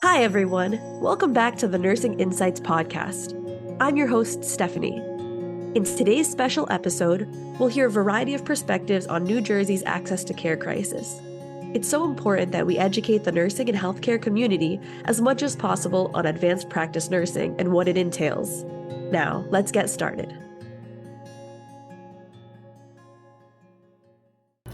Hi, everyone. Welcome back to the Nursing Insights podcast. I'm your host, Stephanie. In today's special episode, we'll hear a variety of perspectives on New Jersey's access to care crisis. It's so important that we educate the nursing and healthcare community as much as possible on advanced practice nursing and what it entails. Now, let's get started.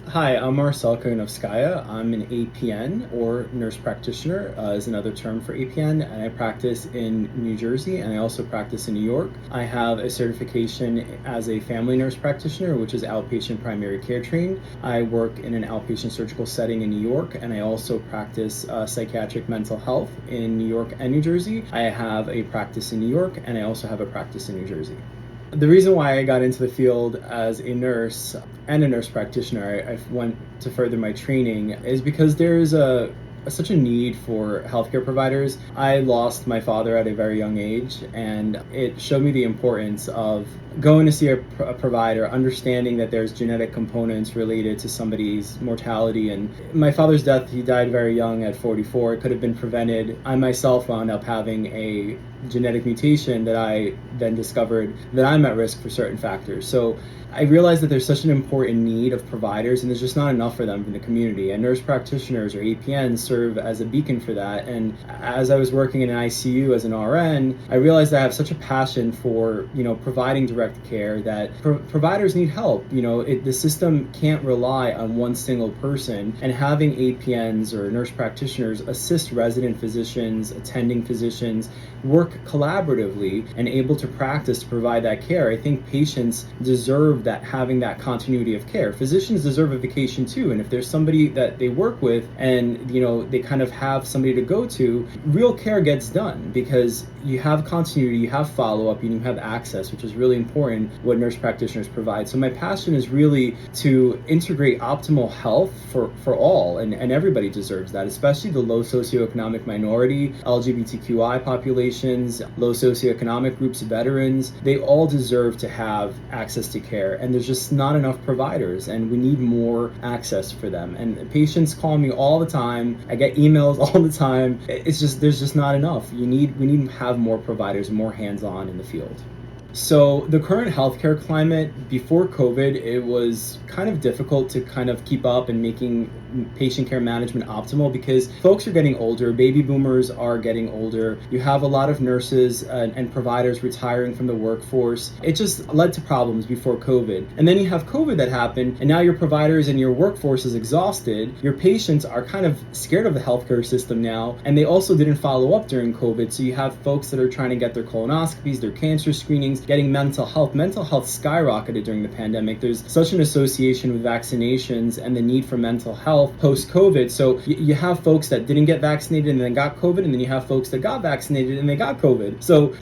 Hi, I'm Marcel Kaganovskaya. I'm an APN, or nurse practitioner is another term for APN, and I practice in New Jersey, and I also practice in New York. I have a certification as a family nurse practitioner, which is outpatient primary care trained. I work in an outpatient surgical setting in New York, and I also practice psychiatric mental health in New York and New Jersey. I have a practice in New York, and I also have a practice in New Jersey. The reason why I got into the field as a nurse and a nurse practitioner, I went to further my training, is because there's such a need for healthcare providers. I lost my father at a very young age, and it showed me the importance of going to see a provider, understanding that there's genetic components related to somebody's mortality. And my father's death, he died very young at 44. It could have been prevented. I myself wound up having a genetic mutation that I then discovered that I'm at risk for certain factors. So I realized that there's such an important need of providers, and there's just not enough for them in the community. And nurse practitioners, or APNs, serve as a beacon for that. And as I was working in an ICU as an RN, I realized that I have such a passion for, providing direct care, that providers need help. The system can't rely on one single person, and having APNs or nurse practitioners assist resident physicians, attending physicians, work collaboratively and able to practice to provide that care. I think patients deserve that, having that continuity of care. Physicians deserve a vacation too, and if there's somebody that they work with and they kind of have somebody to go to, real care gets done because you have continuity, you have follow-up, and you have access, which is really important, what nurse practitioners provide. So my passion is really to integrate optimal health for all, and everybody deserves that, especially the low socioeconomic minority, LGBTQI populations, low socioeconomic groups, veterans. They all deserve to have access to care, and there's just not enough providers, and we need more access for them. And patients call me all the time. I get emails all the time. There's just not enough. We need to have more providers, more hands-on in the field. So the current healthcare climate, before COVID, it was kind of difficult to kind of keep up and making patient care management optimal because folks are getting older, baby boomers are getting older. You have a lot of nurses and providers retiring from the workforce. It just led to problems before COVID. And then you have COVID that happened, and now your providers and your workforce is exhausted. Your patients are kind of scared of the healthcare system now, and they also didn't follow up during COVID. So you have folks that are trying to get their colonoscopies, their cancer screenings, getting mental health. Mental health skyrocketed during the pandemic. There's such an association with vaccinations and the need for mental health post-COVID. So you have folks that didn't get vaccinated and then got COVID, and then you have folks that got vaccinated and they got COVID. So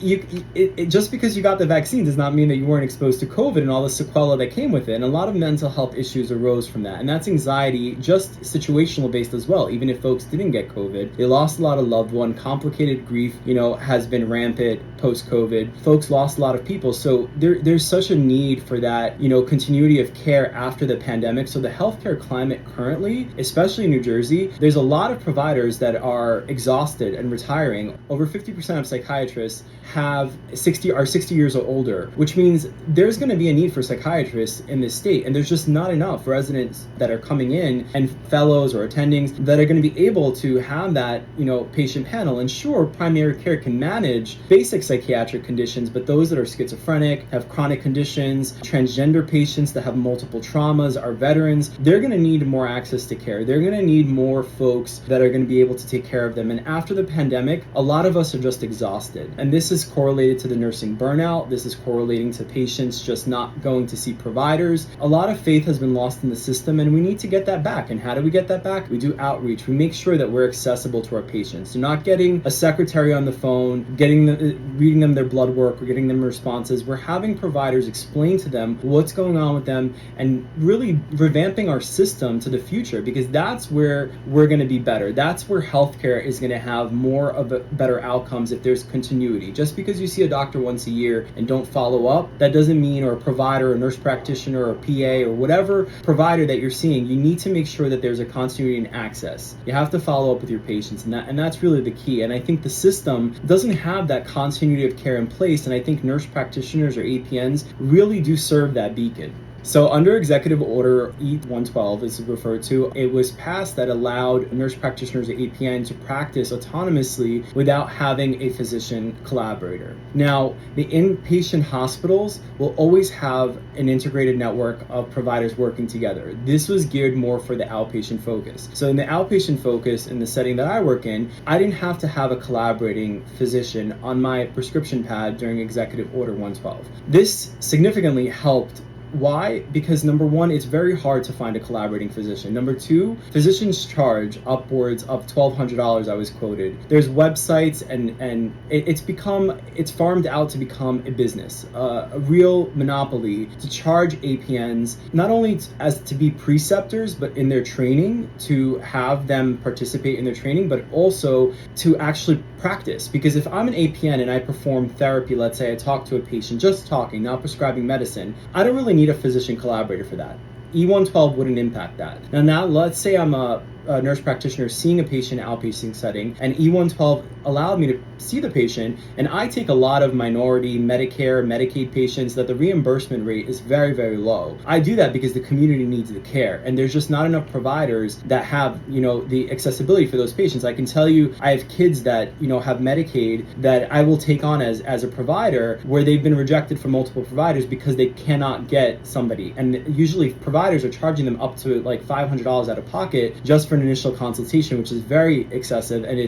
just because you got the vaccine does not mean that you weren't exposed to COVID and all the sequelae that came with it. And a lot of mental health issues arose from that. And that's anxiety, just situational based as well. Even if folks didn't get COVID, they lost a lot of loved one. Complicated grief, has been rampant post-COVID. Folks lost a lot of people. So there's such a need for that, continuity of care after the pandemic. So the healthcare climate currently, especially in New Jersey, there's a lot of providers that are exhausted and retiring. Over 50% of psychiatrists are 60 years or older, which means there's going to be a need for psychiatrists in this state. And there's just not enough residents that are coming in and fellows or attendings that are going to be able to have that, patient panel. And sure, primary care can manage basic psychiatric conditions, but those that are schizophrenic, have chronic conditions, transgender patients that have multiple traumas, are veterans, they're going to need more access to care. They're going to need more folks that are going to be able to take care of them. And after the pandemic, a lot of us are just exhausted. And this is correlated to the nursing burnout. This is correlating to patients just not going to see providers. A lot of faith has been lost in the system, and we need to get that back. And how do we get that back? We do outreach. We make sure that we're accessible to our patients. So not getting a secretary on the phone, reading them their blood work, or getting them response responses, we're having providers explain to them what's going on with them and really revamping our system to the future, because that's where we're going to be better. That's where healthcare is going to have more of a better outcomes if there's continuity. Just because you see a doctor once a year and don't follow up, that doesn't mean, or a provider, or nurse practitioner, or PA, or whatever provider that you're seeing, you need to make sure that there's a continuity in access. You have to follow up with your patients, and that's really the key. And I think the system doesn't have that continuity of care in place, and I think nurse practitioners or APNs really do serve that beacon. So under Executive Order E-112, as it's referred to, it was passed that allowed nurse practitioners or APN to practice autonomously without having a physician collaborator. Now, the inpatient hospitals will always have an integrated network of providers working together. This was geared more for the outpatient focus. So in the outpatient focus, in the setting that I work in, I didn't have to have a collaborating physician on my prescription pad during Executive Order 112. This significantly helped. Why? Because number one, it's very hard to find a collaborating physician. Number two, physicians charge upwards of $1,200, I was quoted. There's websites and it's farmed out to become a business, a real monopoly to charge APNs, not only as to be preceptors, but in their training, to have them participate in their training, but also to actually practice. Because if I'm an APN and I perform therapy, let's say I talk to a patient, just talking, not prescribing medicine, I don't really need a physician collaborator for that. E-112 wouldn't impact that. Now let's say I'm a nurse practitioner seeing a patient in an outpatient setting, and E-112 allowed me to see the patient, and I take a lot of minority, Medicare, Medicaid patients that the reimbursement rate is very, very low. I do that because the community needs the care, and there's just not enough providers that have, the accessibility for those patients. I can tell you, I have kids that, have Medicaid that I will take on as a provider, where they've been rejected from multiple providers because they cannot get somebody. And usually providers are charging them up to like $500 out of pocket just for an initial consultation, which is very excessive, and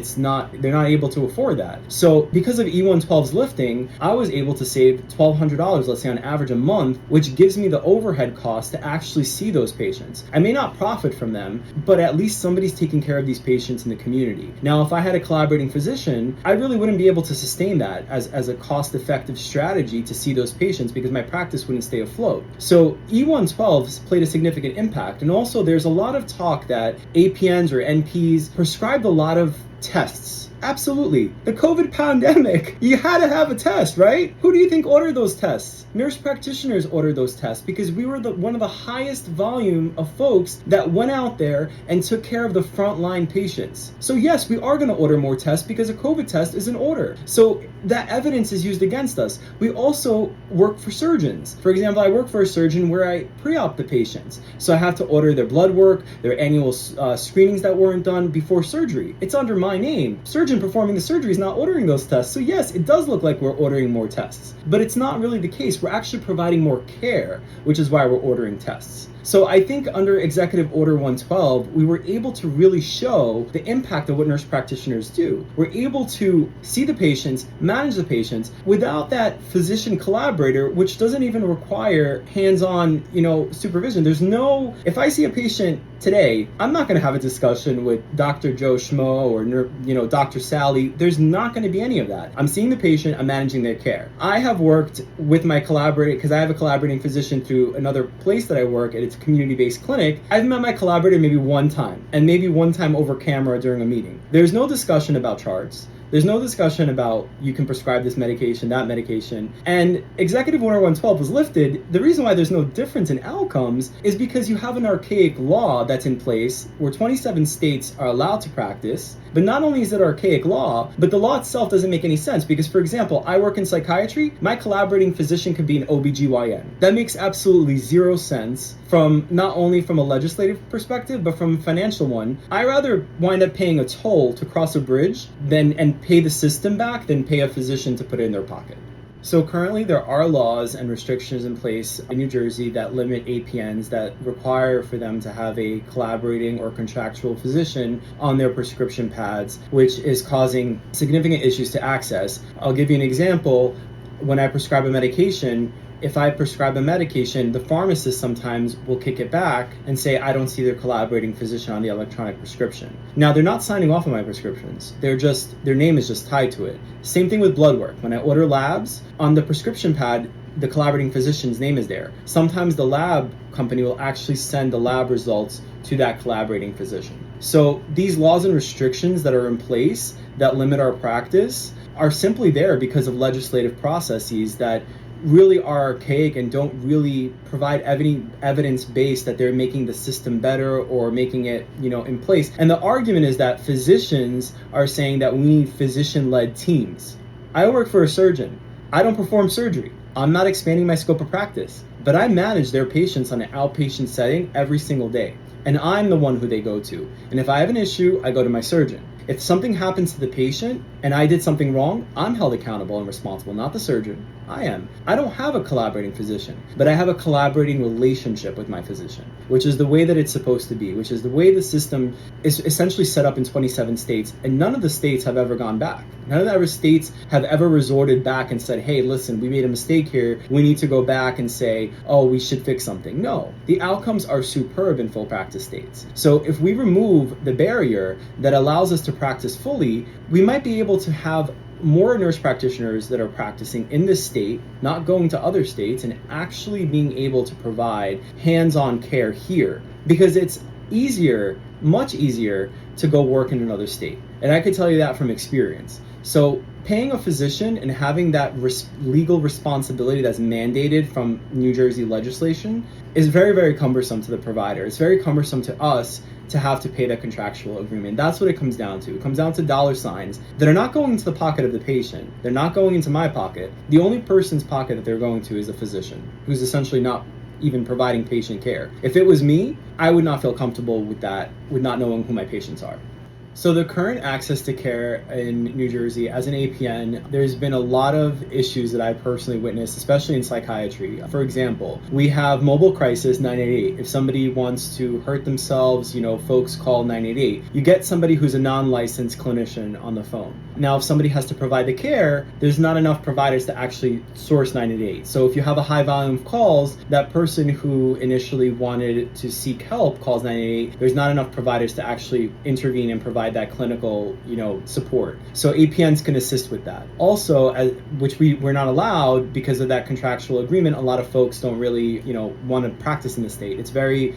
they're not able to afford that. So because of E-112's lifting, I was able to save $1,200, let's say on average a month, which gives me the overhead cost to actually see those patients. I may not profit from them, but at least somebody's taking care of these patients in the community. Now, if I had a collaborating physician, I really wouldn't be able to sustain that as a cost-effective strategy to see those patients, because my practice wouldn't stay afloat. So E-112 has played a significant impact. And also there's a lot of talk that APNs or NPs prescribed a lot of tests. Absolutely. The COVID pandemic, you had to have a test, right? Who do you think ordered those tests? Nurse practitioners ordered those tests because we were one of the highest volume of folks that went out there and took care of the frontline patients. So yes, we are going to order more tests because a COVID test is an order. So that evidence is used against us. We also work for surgeons. For example, I work for a surgeon where I pre-op the patients. So I have to order their blood work, their annual screenings that weren't done before surgery. It's under my name. Surgeon performing the surgery is not ordering those tests. So yes, it does look like we're ordering more tests, but it's not really the case. We're actually providing more care, which is why we're ordering tests. So I think under Executive Order 112, we were able to really show the impact of what nurse practitioners do. We're able to see the patients, manage the patients without that physician collaborator, which doesn't even require hands-on, supervision. If I see a patient today, I'm not going to have a discussion with Dr. Joe Schmo or, Dr. Sally. There's not going to be any of that. I'm seeing the patient, I'm managing their care. I have worked with my collaborator, because I have a collaborating physician through another place that I work at. It's a community-based clinic. I've met my collaborator maybe one time, and maybe one time over camera during a meeting. There's no discussion about charts. There's no discussion about you can prescribe this medication, that medication. And Executive Order 112 was lifted. The reason why there's no difference in outcomes is because you have an archaic law that's in place where 27 states are allowed to practice. But not only is it archaic law, but the law itself doesn't make any sense. Because, for example, I work in psychiatry. My collaborating physician could be an OBGYN. That makes absolutely zero sense not only from a legislative perspective, but from a financial one. I rather wind up paying a toll to cross a bridge and pay the system back than pay a physician to put it in their pocket. So currently there are laws and restrictions in place in New Jersey that limit APNs, that require for them to have a collaborating or contractual physician on their prescription pads, which is causing significant issues to access. I'll give you an example. When I prescribe a medication, if I prescribe a medication, the pharmacist sometimes will kick it back and say, I don't see their collaborating physician on the electronic prescription. Now, they're not signing off on my prescriptions. Their name is just tied to it. Same thing with blood work. When I order labs, on the prescription pad, the collaborating physician's name is there. Sometimes the lab company will actually send the lab results to that collaborating physician. So these laws and restrictions that are in place that limit our practice are simply there because of legislative processes that really are archaic and don't really provide evidence based that they're making the system better or making it, in place. And the argument is that physicians are saying that we need physician-led teams. I work for a surgeon. I don't perform surgery. I'm not expanding my scope of practice, but I manage their patients on an outpatient setting every single day. And I'm the one who they go to. And if I have an issue, I go to my surgeon. If something happens to the patient and I did something wrong, I'm held accountable and responsible, not the surgeon. I am. I don't have a collaborating physician, but I have a collaborating relationship with my physician, which is the way that it's supposed to be, which is the way the system is essentially set up in 27 states, and none of the states have ever gone back. None of the states have ever resorted back and said, hey, listen, we made a mistake here. We need to go back and say, oh, we should fix something. No, the outcomes are superb in full practice states. So if we remove the barrier that allows us to practice fully, we might be able to have more nurse practitioners that are practicing in this state, not going to other states, and actually being able to provide hands-on care here, because it's easier, much easier to go work in another state. And I can tell you that from experience. So paying a physician and having that legal responsibility that's mandated from New Jersey legislation is very, very cumbersome to the provider. It's very cumbersome to us to have to pay that contractual agreement. That's what it comes down to. It comes down to dollar signs that are not going into the pocket of the patient. They're not going into my pocket. The only person's pocket that they're going to is a physician, who's essentially not even providing patient care. If it was me, I would not feel comfortable with that, with not knowing who my patients are. So the current access to care in New Jersey, as an APN, there's been a lot of issues that I personally witnessed, especially in psychiatry. For example, we have mobile crisis 988. If somebody wants to hurt themselves, folks call 988. You get somebody who's a non-licensed clinician on the phone. Now, if somebody has to provide the care, there's not enough providers to actually source 988. So if you have a high volume of calls, that person who initially wanted to seek help calls 988. There's not enough providers to actually intervene and provide that clinical, support. So APNs can assist with that. Also, which we're not allowed because of that contractual agreement, a lot of folks don't really, want to practice in the state.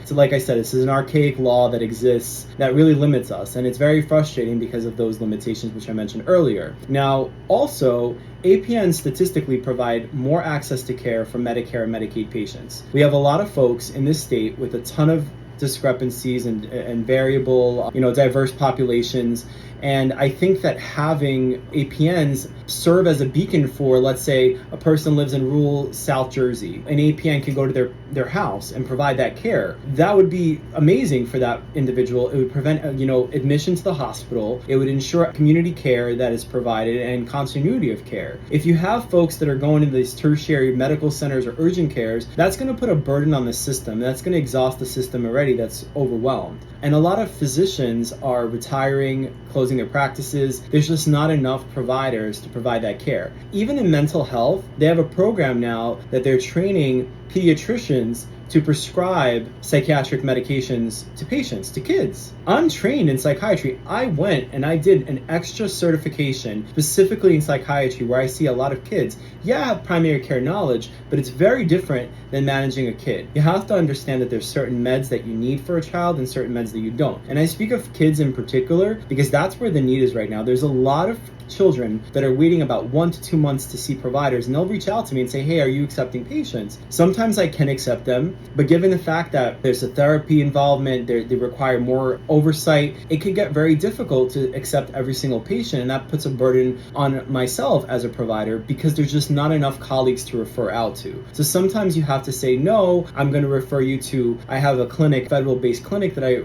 So like I said, this is an archaic law that exists that really limits us. And it's very frustrating because of those limitations, which I mentioned earlier. Now, also, APNs statistically provide more access to care for Medicare and Medicaid patients. We have a lot of folks in this state with a ton of discrepancies and variable, diverse populations. And I think that having APNs serve as a beacon for, let's say, a person lives in rural South Jersey, an APN can go to their house and provide that care. That would be amazing for that individual. It would prevent, admission to the hospital. It would ensure community care that is provided and continuity of care. If you have folks that are going to these tertiary medical centers or urgent cares, that's going to put a burden on the system. That's going to exhaust the system already that's overwhelmed. And a lot of physicians are retiring, closing their practices. There's just not enough providers to provide that care. Even in mental health, they have a program now that they're training pediatricians to prescribe psychiatric medications to patients, to kids. I'm trained in psychiatry. I went and I did an extra certification specifically in psychiatry where I see a lot of kids. Yeah, I have primary care knowledge, but it's very different than managing a kid. You have to understand that there's certain meds that you need for a child and certain meds that you don't. And I speak of kids in particular because that's where the need is right now. There's a lot of children that are waiting about 1 to 2 months to see providers, and they'll reach out to me and say, hey, are you accepting patients? Sometimes I can accept them, but given the fact that there's a therapy involvement, they require more oversight, it can get very difficult to accept every single patient, and that puts a burden on myself as a provider because there's just not enough colleagues to refer out to. So sometimes you have to say, no, I'm going to refer you to, I have a clinic, federal-based clinic that I,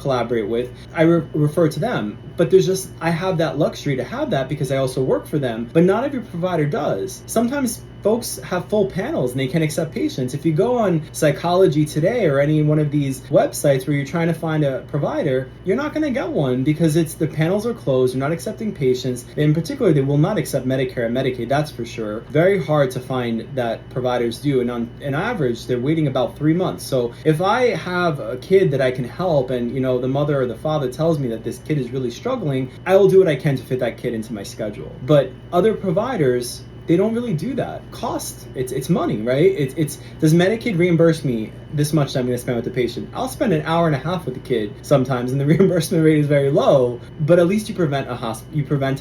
collaborate with. I refer to them, but I have that luxury to have that because I also work for them, but not every provider does. Sometimes folks have full panels and they can accept patients. If you go on Psychology Today or any one of these websites where you're trying to find a provider, you're not going to get one because the panels are closed. You're not accepting patients. In particular, they will not accept Medicare and Medicaid, that's for sure. Very hard to find that providers do. And on an average, they're waiting about 3 months. So if I have a kid that I can help and, the mother or the father tells me that this kid is really struggling, I will do what I can to fit that kid into my schedule. But other providers, they don't really do that. Cost, it's money, right? It's does Medicaid reimburse me this much I'm going to spend with the patient? I'll spend an hour and a half with the kid sometimes, and the reimbursement rate is very low, but at least you prevented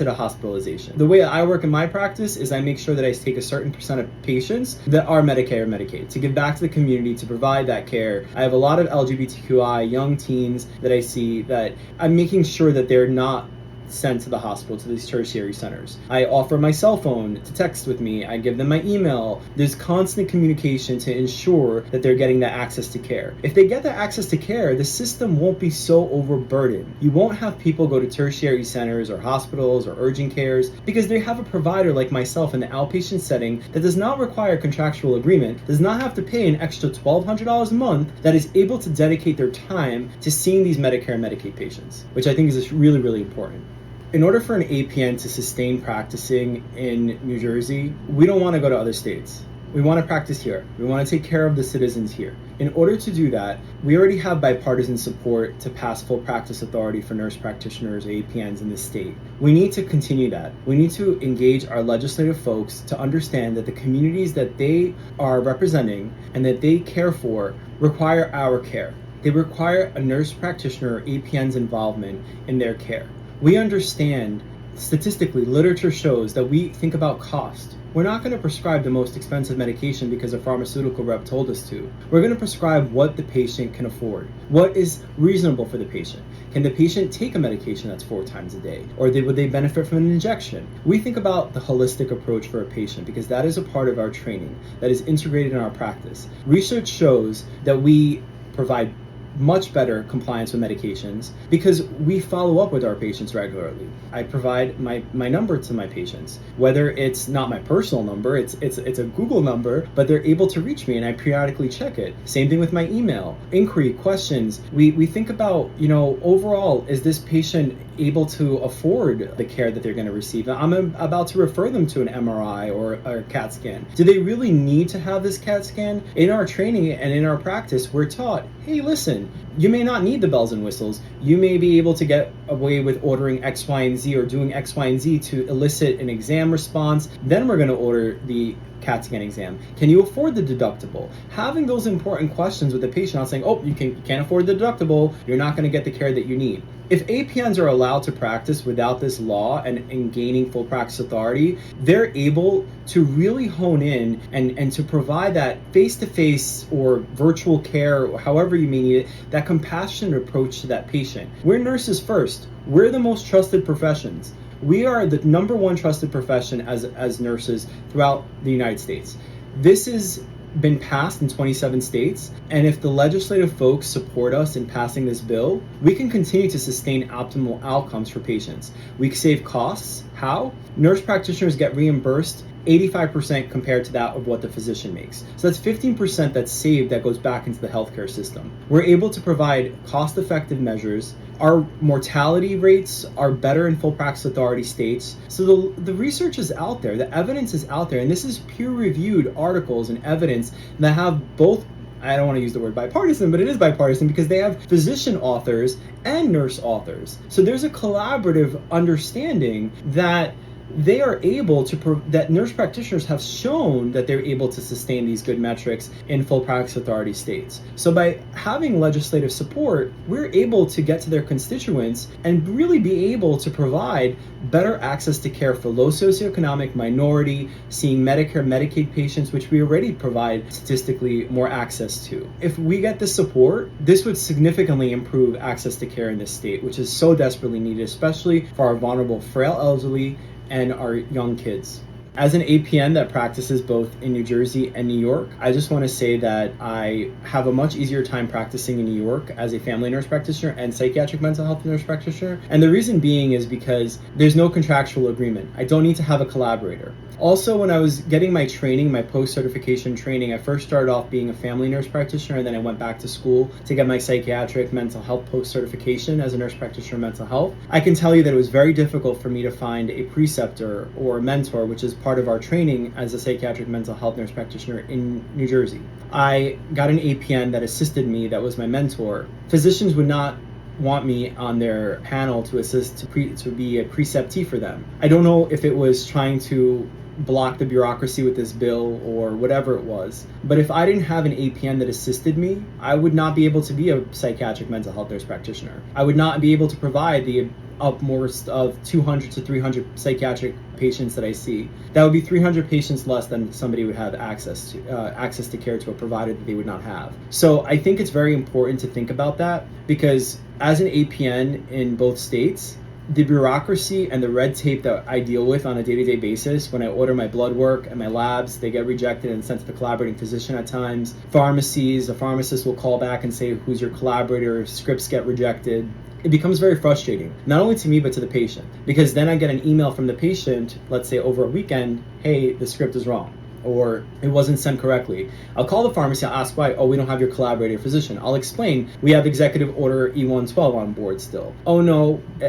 a hospitalization. The way I work in my practice is I make sure that I take a certain percent of patients that are Medicare or Medicaid to give back to the community, to provide that care. I have a lot of LGBTQI young teens that I see that I'm making sure that they're not sent to the hospital, to these tertiary centers. I offer my cell phone to text with me. I give them my email. There's constant communication to ensure that they're getting that access to care. If they get that access to care, the system won't be so overburdened. You won't have people go to tertiary centers or hospitals or urgent cares because they have a provider like myself in the outpatient setting that does not require a contractual agreement, does not have to pay an extra $1,200 a month, that is able to dedicate their time to seeing these Medicare and Medicaid patients, which I think is really, really important. In order for an APN to sustain practicing in New Jersey, we don't want to go to other states. We want to practice here. We want to take care of the citizens here. In order to do that, we already have bipartisan support to pass full practice authority for nurse practitioners, APNs in the state. We need to continue that. We need to engage our legislative folks to understand that the communities that they are representing and that they care for require our care. They require a nurse practitioner or APN's involvement in their care. We understand, statistically, literature shows that we think about cost. We're not going to prescribe the most expensive medication because a pharmaceutical rep told us to. We're going to prescribe what the patient can afford, what is reasonable for the patient. Can the patient take a medication that's 4 times a day? Or would they benefit from an injection? We think about the holistic approach for a patient because that is a part of our training that is integrated in our practice. Research shows that we provide much better compliance with medications because we follow up with our patients regularly. I provide my number to my patients, whether it's not my personal number, it's a Google number, but they're able to reach me and I periodically check it. Same thing with my email, inquiry, questions. We think about, overall, is this patient able to afford the care that they're going to receive? I'm about to refer them to an MRI or a CAT scan. Do they really need to have this CAT scan? In our training and in our practice, we're taught, hey, listen, you may not need the bells and whistles. You may be able to get away with ordering X, Y, and Z or doing X, Y, and Z to elicit an exam response. Then we're going to order the CAT scan exam. Can you afford the deductible? Having those important questions with the patient, not saying, oh, you can't afford the deductible, you're not going to get the care that you need. If APNs are allowed to practice without this law and gaining full practice authority, they're able to really hone in and to provide that face-to-face or virtual care, or however you may need it, that compassionate approach to that patient. We're nurses first. We're the most trusted professions. We are the number one trusted profession as nurses throughout the United States. This has been passed in 27 states, and if the legislative folks support us in passing this bill, we can continue to sustain optimal outcomes for patients. We save costs. How? Nurse practitioners get reimbursed 85% compared to that of what the physician makes. So that's 15% that's saved that goes back into the healthcare system. We're able to provide cost-effective measures. Our mortality rates are better in full practice authority states. So the research is out there, the evidence is out there, and this is peer-reviewed articles and evidence that have both, I don't want to use the word bipartisan, but it is bipartisan because they have physician authors and nurse authors. So there's a collaborative understanding that they are able to, that nurse practitioners have shown that they're able to sustain these good metrics in full practice authority states. So by having legislative support, we're able to get to their constituents and really be able to provide better access to care for low socioeconomic, minority, seeing Medicare, Medicaid patients, which we already provide statistically more access to. If we get this support, this would significantly improve access to care in this state, which is so desperately needed, especially for our vulnerable, frail elderly and our young kids. As an APN that practices both in New Jersey and New York, I just want to say that I have a much easier time practicing in New York as a family nurse practitioner and psychiatric mental health nurse practitioner. And the reason being is because there's no contractual agreement. I don't need to have a collaborator. Also, when I was getting my training, my post-certification training, I first started off being a family nurse practitioner, and then I went back to school to get my psychiatric mental health post-certification as a nurse practitioner in mental health. I can tell you that it was very difficult for me to find a preceptor or a mentor, which is part of our training as a psychiatric mental health nurse practitioner in New Jersey. I got an APN that assisted me, that was my mentor. Physicians would not want me on their panel to assist to be a preceptee for them. I don't know if it was trying to block the bureaucracy with this bill or whatever it was, but if I didn't have an APN that assisted me, I would not be able to be a psychiatric mental health nurse practitioner. I would not be able to provide the upwards of 200 to 300 psychiatric patients that I see. That would be 300 patients less than somebody would have access to care to a provider that they would not have. So I think it's very important to think about that, because as an APN in both states, the bureaucracy and the red tape that I deal with on a day-to-day basis, when I order my blood work and my labs, they get rejected and sent to the collaborating physician at times. Pharmacies, a pharmacist will call back and say, who's your collaborator? Scripts get rejected. It becomes very frustrating, not only to me, but to the patient, because then I get an email from the patient, let's say over a weekend, hey, the script is wrong, or it wasn't sent correctly. I'll call the pharmacy, I'll ask why. Oh, we don't have your collaborating physician. I'll explain, we have executive order E112 on board still. Oh no, the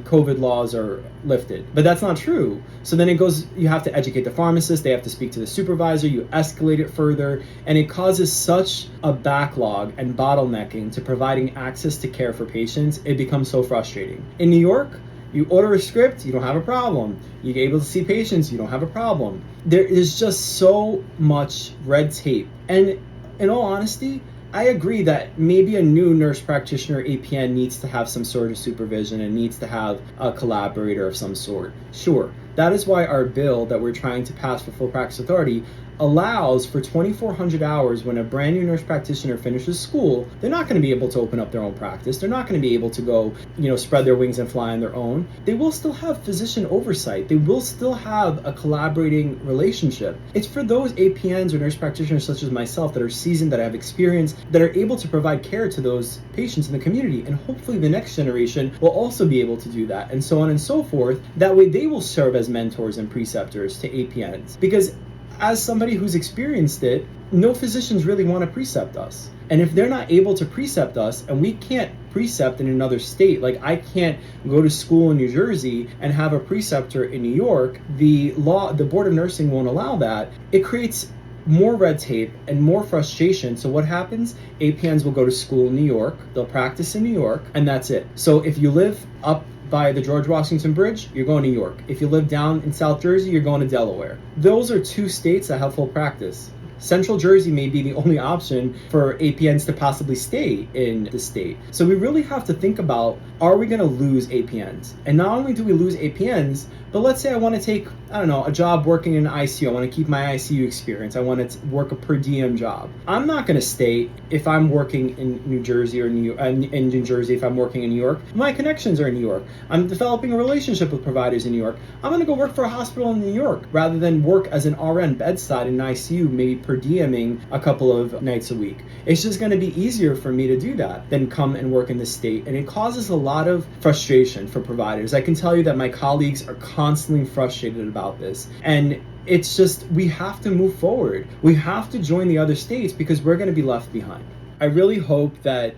COVID laws are lifted. But that's not true. So then it goes, you have to educate the pharmacist, they have to speak to the supervisor, you escalate it further, and it causes such a backlog and bottlenecking to providing access to care for patients. It becomes so frustrating. In New York, you order a script, you don't have a problem. You're able to see patients, you don't have a problem. There is just so much red tape. And in all honesty, I agree that maybe a new nurse practitioner APN needs to have some sort of supervision and needs to have a collaborator of some sort. Sure, that is why our bill that we're trying to pass for full practice authority allows for 2,400 hours when a brand new nurse practitioner finishes school. They're not going to be able to open up their own practice. They're not going to be able to go, spread their wings and fly on their own. They will still have physician oversight. They will still have a collaborating relationship. It's for those APNs or nurse practitioners such as myself that are seasoned, that have experience, that are able to provide care to those patients in the community. And hopefully the next generation will also be able to do that, and so on and so forth. That way they will serve as mentors and preceptors to APNs. Because as somebody who's experienced it, no physicians really want to precept us. And if they're not able to precept us, and we can't precept in another state, like I can't go to school in New Jersey and have a preceptor in New York, the Board of Nursing won't allow that. It creates more red tape and more frustration. So what happens? APNs will go to school in New York, they'll practice in New York, and that's it. So if you live up by the George Washington Bridge, you're going to New York. If you live down in South Jersey, you're going to Delaware. Those are two states that have full practice. Central Jersey may be the only option for APNs to possibly stay in the state. So we really have to think about, are we going to lose APNs? And not only do we lose APNs, but let's say I want to take, a job working in ICU. I want to keep my ICU experience. I want to work a per diem job. I'm not going to stay if I'm working in New Jersey or in New Jersey if I'm working in New York. My connections are in New York. I'm developing a relationship with providers in New York. I'm going to go work for a hospital in New York rather than work as an RN bedside in an ICU, maybe per dieming a couple of nights a week. It's just going to be easier for me to do that than come and work in the state. And it causes a lot of frustration for providers. I can tell you that my colleagues are constantly frustrated about this. And it's just, we have to move forward. We have to join the other states because we're going to be left behind. I really hope that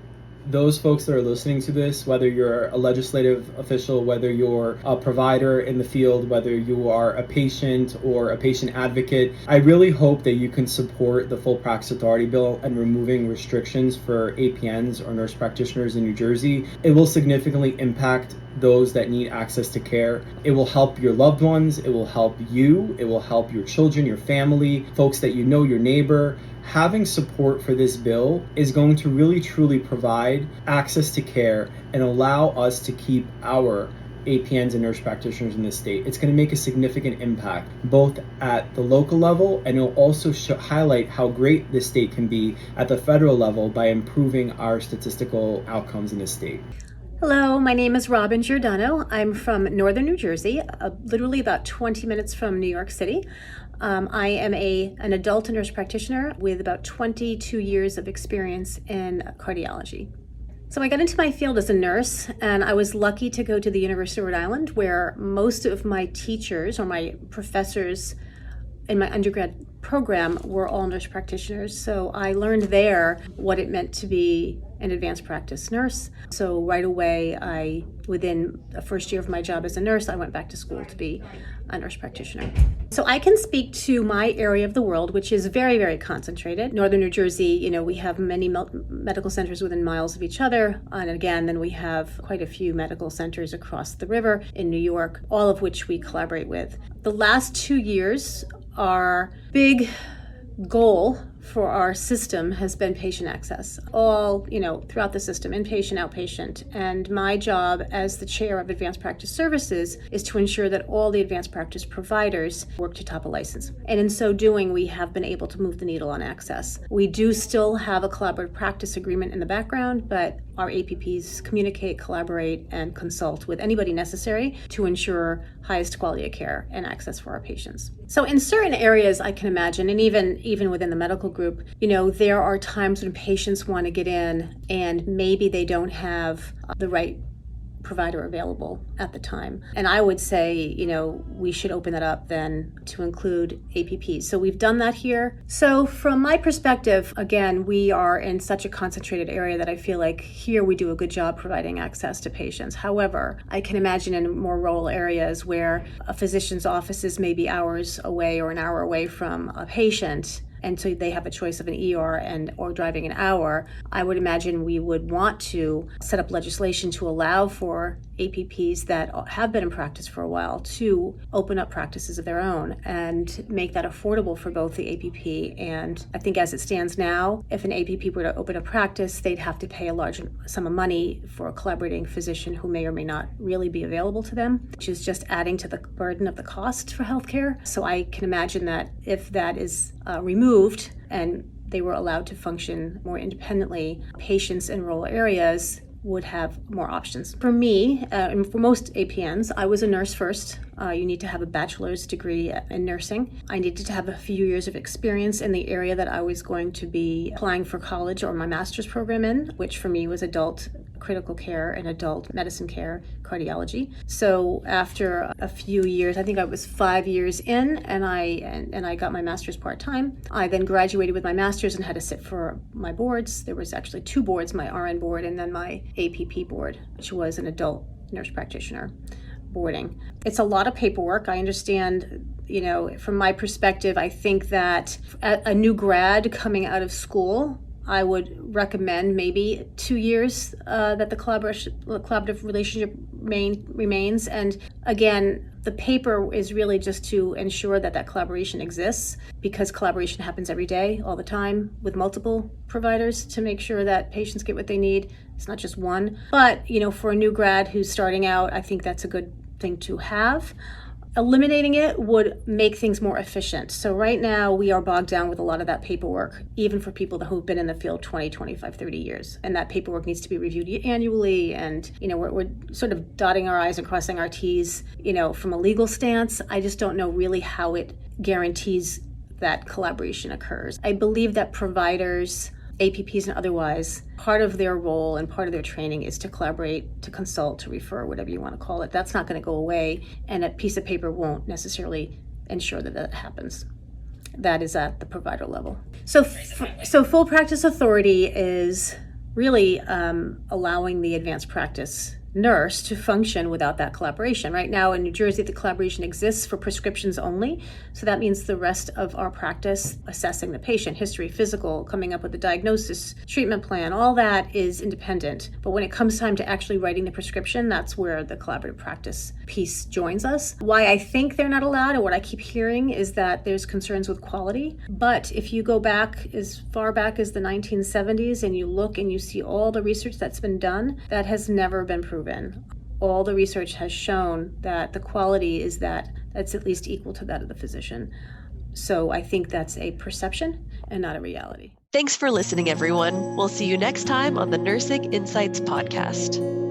those folks that are listening to this, whether you're a legislative official, whether you're a provider in the field, whether you are a patient or a patient advocate, I really hope that you can support the Full Practice Authority Bill and removing restrictions for APNs or nurse practitioners in New Jersey. It will significantly impact those that need access to care. It will help your loved ones. It will help you. It will help your children, your family, folks that you know, your neighbor. Having support for this bill is going to really truly provide access to care and allow us to keep our APNs and nurse practitioners in this state. It's going to make a significant impact both at the local level, and it'll also highlight how great this state can be at the federal level by improving our statistical outcomes in this state. Hello, my name is Robin Giordano. I'm from northern New Jersey, literally about 20 minutes from New York City. I am an adult nurse practitioner with about 22 years of experience in cardiology. So I got into my field as a nurse, and I was lucky to go to the University of Rhode Island, where most of my teachers or my professors in my undergrad program were all nurse practitioners. So I learned there what it meant to be an advanced practice nurse. So right away, within the first year of my job as a nurse, I went back to school to be a nurse practitioner. So I can speak to my area of the world, which is very, very concentrated. Northern New Jersey, we have many medical centers within miles of each other. And again, then we have quite a few medical centers across the river in New York, all of which we collaborate with. The last 2 years, our big goal for our system has been patient access, all, throughout the system, inpatient, outpatient. And my job as the chair of Advanced Practice Services is to ensure that all the advanced practice providers work to top a license. And in so doing, we have been able to move the needle on access. We do still have a collaborative practice agreement in the background, but our APPs communicate, collaborate, and consult with anybody necessary to ensure highest quality of care and access for our patients. So in certain areas, I can imagine, and even within the medical group, there are times when patients want to get in and maybe they don't have the right provider available at the time. And I would say, we should open that up then to include APPs. So we've done that here. So from my perspective, again, we are in such a concentrated area that I feel like here we do a good job providing access to patients. However, I can imagine in more rural areas where a physician's office may be hours away or an hour away from a patient, and so they have a choice of an ER or driving an hour, I would imagine we would want to set up legislation to allow for APPs that have been in practice for a while to open up practices of their own and make that affordable for both the APP. And I think as it stands now, if an APP were to open a practice, they'd have to pay a large sum of money for a collaborating physician who may or may not really be available to them, which is just adding to the burden of the cost for healthcare. So I can imagine that if that is removed and they were allowed to function more independently, patients in rural areas would have more options. For me, and for most APNs, I was a nurse first. You need to have a bachelor's degree in nursing. I needed to have a few years of experience in the area that I was going to be applying for college or my master's program in, which for me was adult critical care and adult medicine care, cardiology. So after a few years, I think I was 5 years in, and I got my master's part-time. I then graduated with my master's and had to sit for my boards. There was actually 2 boards, my RN board and then my APP board, which was an adult nurse practitioner boarding. It's a lot of paperwork. I understand, from my perspective, I think that a new grad coming out of school, I would recommend maybe 2 years that the collaborative relationship remains. And again, the paper is really just to ensure that collaboration exists, because collaboration happens every day, all the time, with multiple providers to make sure that patients get what they need. It's not just one. But, for a new grad who's starting out, I think that's a good thing to have. Eliminating it would make things more efficient. So right now we are bogged down with a lot of that paperwork, even for people who've been in the field 20, 25, 30 years. And that paperwork needs to be reviewed annually. And, we're sort of dotting our I's and crossing our T's, from a legal stance. I just don't know really how it guarantees that collaboration occurs. I believe that providers, APPs and otherwise, part of their role and part of their training is to collaborate, to consult, to refer, whatever you want to call it. That's not going to go away, and a piece of paper won't necessarily ensure that happens. That is at the provider level. So full practice authority is really allowing the advanced practice nurse to function without that collaboration. Right now in New Jersey, the collaboration exists for prescriptions only. So that means the rest of our practice, assessing the patient, history, physical, coming up with a diagnosis, treatment plan, all that is independent. But when it comes time to actually writing the prescription, that's where the collaborative practice piece joins us. Why I think they're not allowed, and what I keep hearing, is that there's concerns with quality. But if you go back as far back as the 1970s and you look and you see all the research that's been done, that has never been proven. All the research has shown that the quality is that's at least equal to that of the physician. So I think that's a perception and not a reality. Thanks for listening, everyone. We'll see you next time on the Nursing Insights podcast.